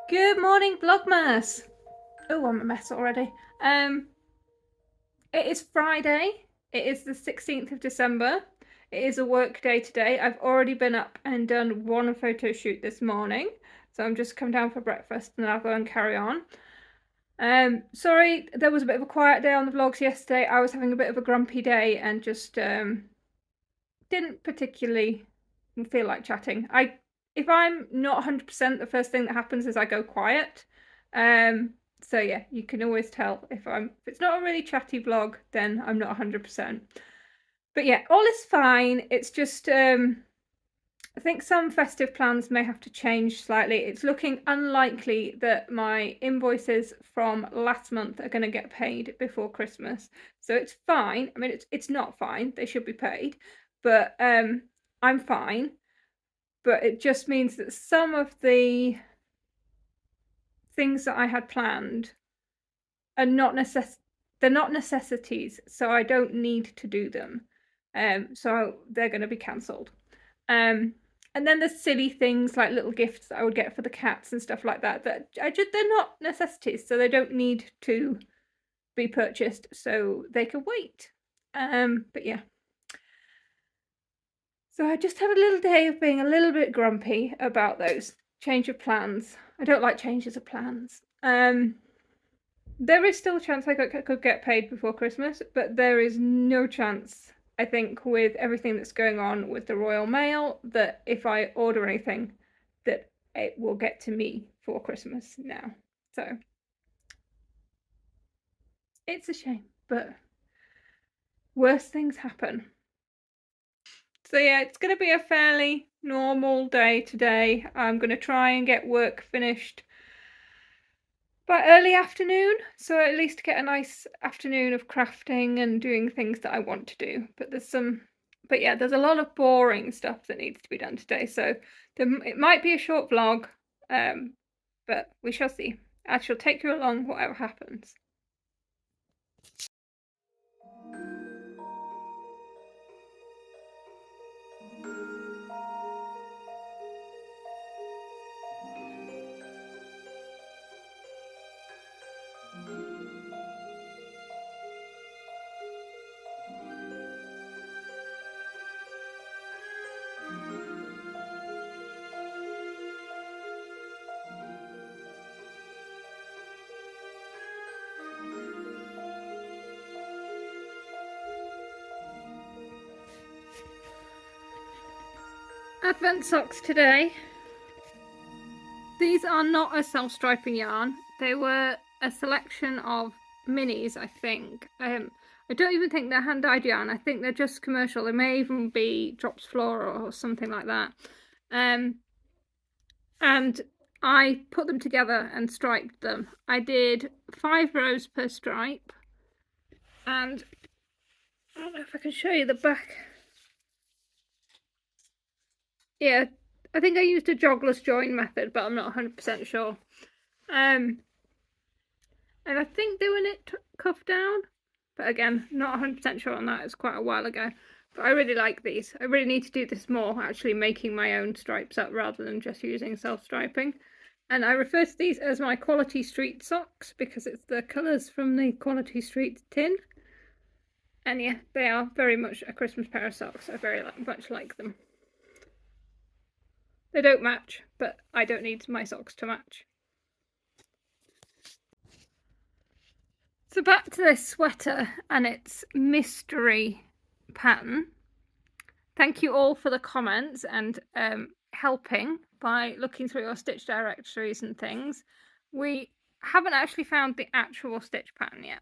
Good morning, Vlogmas. Oh, I'm a mess already. It is Friday. It is the 16th of December. It is a work day today. I've already been up and done one photo shoot this morning. So I'm just come down for breakfast and then I'll go and carry on. Sorry, there was a bit of a quiet day on the vlogs yesterday. I was having a bit of a grumpy day and just didn't particularly feel like chatting. If I'm not 100%, the first thing that happens is I go quiet. So yeah, you can always tell if it's not a really chatty vlog, then I'm not 100%. But yeah, all is fine. It's just I think some festive plans may have to change slightly. It's looking unlikely that my invoices from last month are going to get paid before Christmas. So it's fine. I mean, it's not fine. They should be paid, but I'm fine. But it just means that some of the things that I had planned are not they're not necessities, so I don't need to do them. So they're going to be cancelled. And then there's silly things like little gifts that I would get for the cats and stuff like that they're not necessities, so they don't need to be purchased, so they can wait. But yeah. So I just had a little day of being a little bit grumpy about those change of plans. I don't like changes of plans. There is still a chance I could get paid before Christmas, but there is no chance, I think, with everything that's going on with the Royal Mail, that if I order anything, that it will get to me for Christmas now. So it's a shame, but worse things happen. So yeah, it's going to be a fairly normal day today. I'm going to try and get work finished by early afternoon, so at least get a nice afternoon of crafting and doing things that I want to do. But there's a lot of boring stuff that needs to be done today, so it might be a short vlog, but we shall see. I shall take you along whatever happens. Advent socks today. These are not a self-striping yarn. They were a selection of minis, I think. I don't even think they're hand-dyed yarn. I think they're just commercial. They may even be Drops Flora or something like that. And I put them together and striped them. I did 5 rows per stripe, and I don't know if I can show you the back. Yeah, I think I used a jogless join method, but I'm not 100% sure. And I think they were knit cuff down, but again, not 100% sure on that. It's quite a while ago. But I really like these. I really need to do this more, actually making my own stripes up rather than just using self-striping. And I refer to these as my Quality Street socks because it's the colours from the Quality Street tin. And yeah, they are very much a Christmas pair of socks. I very much like them. They don't match, but I don't need my socks to match. So back to this sweater and its mystery pattern. Thank you all for the comments and helping by looking through your stitch directories and things. We haven't actually found the actual stitch pattern yet.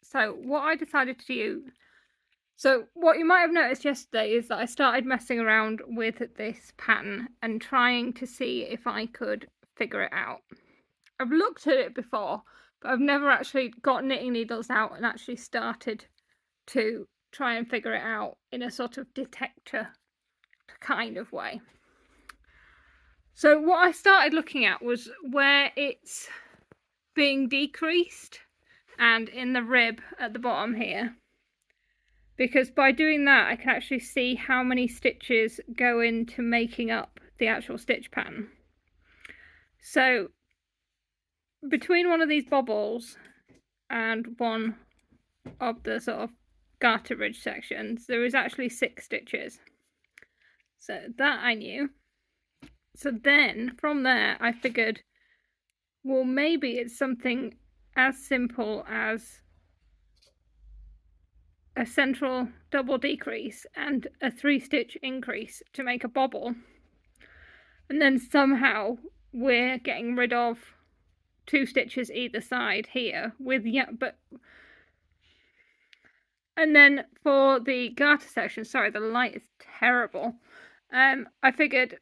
So what I decided to do, so what you might have noticed yesterday is that I started messing around with this pattern and trying to see if I could figure it out. I've looked at it before, but I've never actually got knitting needles out and actually started to try and figure it out in a sort of detector kind of way. So what I started looking at was where it's being decreased and in the rib at the bottom here, because by doing that I can actually see how many stitches go into making up the actual stitch pattern. So between one of these bobbles and one of the sort of garter ridge sections, there is actually 6 stitches. So that I knew. So then from there I figured, well, maybe it's something as simple as a central double decrease and a 3-stitch increase to make a bobble, and then somehow we're getting rid of 2 stitches either side here with and then for the garter section, sorry, the light is terrible. I figured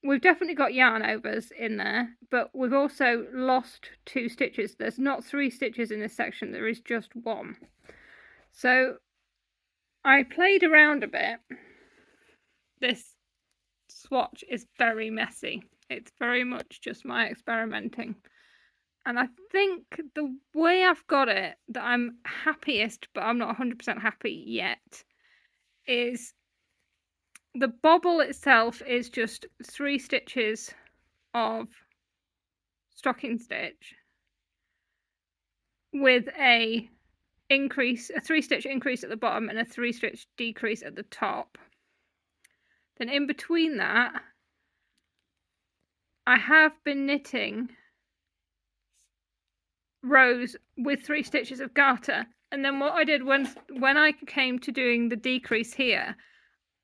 we've definitely got yarn overs in there, but we've also lost 2 stitches. There's not 3 stitches in this section, there is just 1. So I played around a bit. This swatch is very messy. It's very much just my experimenting. And I think the way I've got it that I'm happiest, but I'm not 100% happy yet, is the bobble itself is just 3 stitches of stocking stitch with a 3-stitch increase at the bottom and a 3-stitch decrease at the top. Then in between that, I have been knitting rows with 3 stitches of garter, and then what I did when I came to doing the decrease here,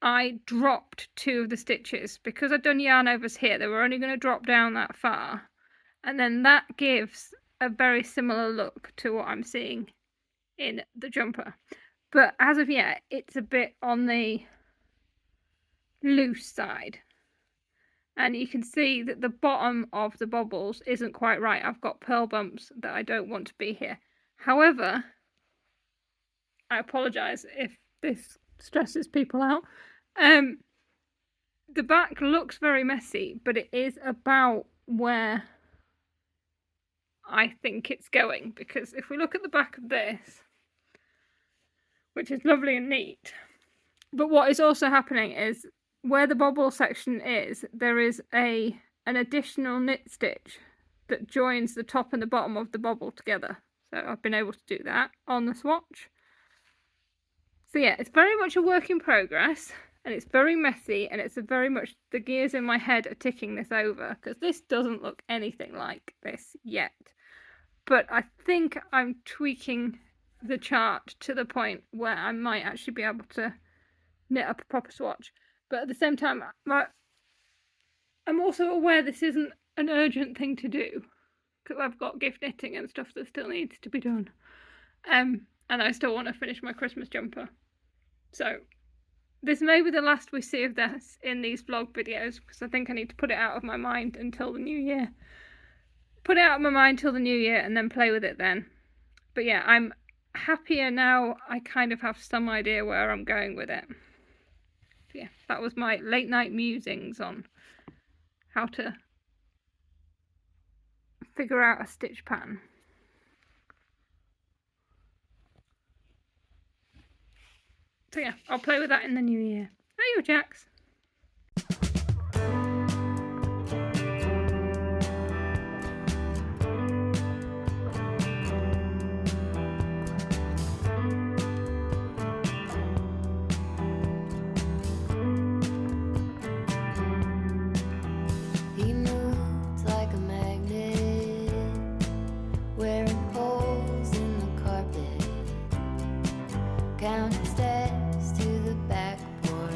I dropped 2 of the stitches because I'd done yarn overs here. They were only going to drop down that far, and then that gives a very similar look to what I'm seeing in the jumper. But as of yet, it's a bit on the loose side, and you can see that the bottom of the bobbles isn't quite right. I've got pearl bumps that I don't want to be here. However, I apologize if this stresses people out. The back looks very messy, but it is about where I think it's going, because if we look at the back of this, which is lovely and neat, but what is also happening is where the bobble section is, there is an additional knit stitch that joins the top and the bottom of the bobble together. So I've been able to do that on the swatch. So yeah, it's very much a work in progress, and it's very messy, and it's very much the gears in my head are ticking this over, because this doesn't look anything like this yet. But I think I'm tweaking the chart to the point where I might actually be able to knit up a proper swatch. But at the same time, I'm also aware this isn't an urgent thing to do, because I've got gift knitting and stuff that still needs to be done. And I still want to finish my Christmas jumper. So this may be the last we see of this in these vlog videos, because I think I need to put it out of my mind until the new year. Put it out of my mind till the new year and then play with it then. But yeah, I'm happier now. I kind of have some idea where I'm going with it. So yeah, that was my late night musings on how to figure out a stitch pattern. So yeah, I'll play with that in the new year. There you go, Jax. He moved like a magnet, wearing holes in the carpet, counting steps to the back porch,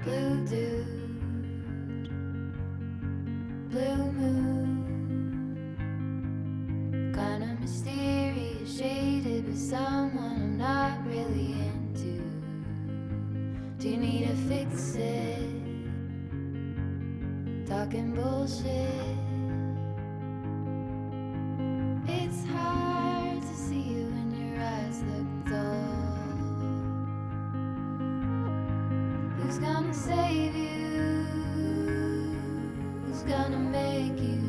Blue dude, blue moon, kinda mysterious, shaded with someone I'm not really into. Do you need to fix it? Talking bullshit. It's hard to see you when your eyes look dull. Who's gonna save you? Who's gonna make you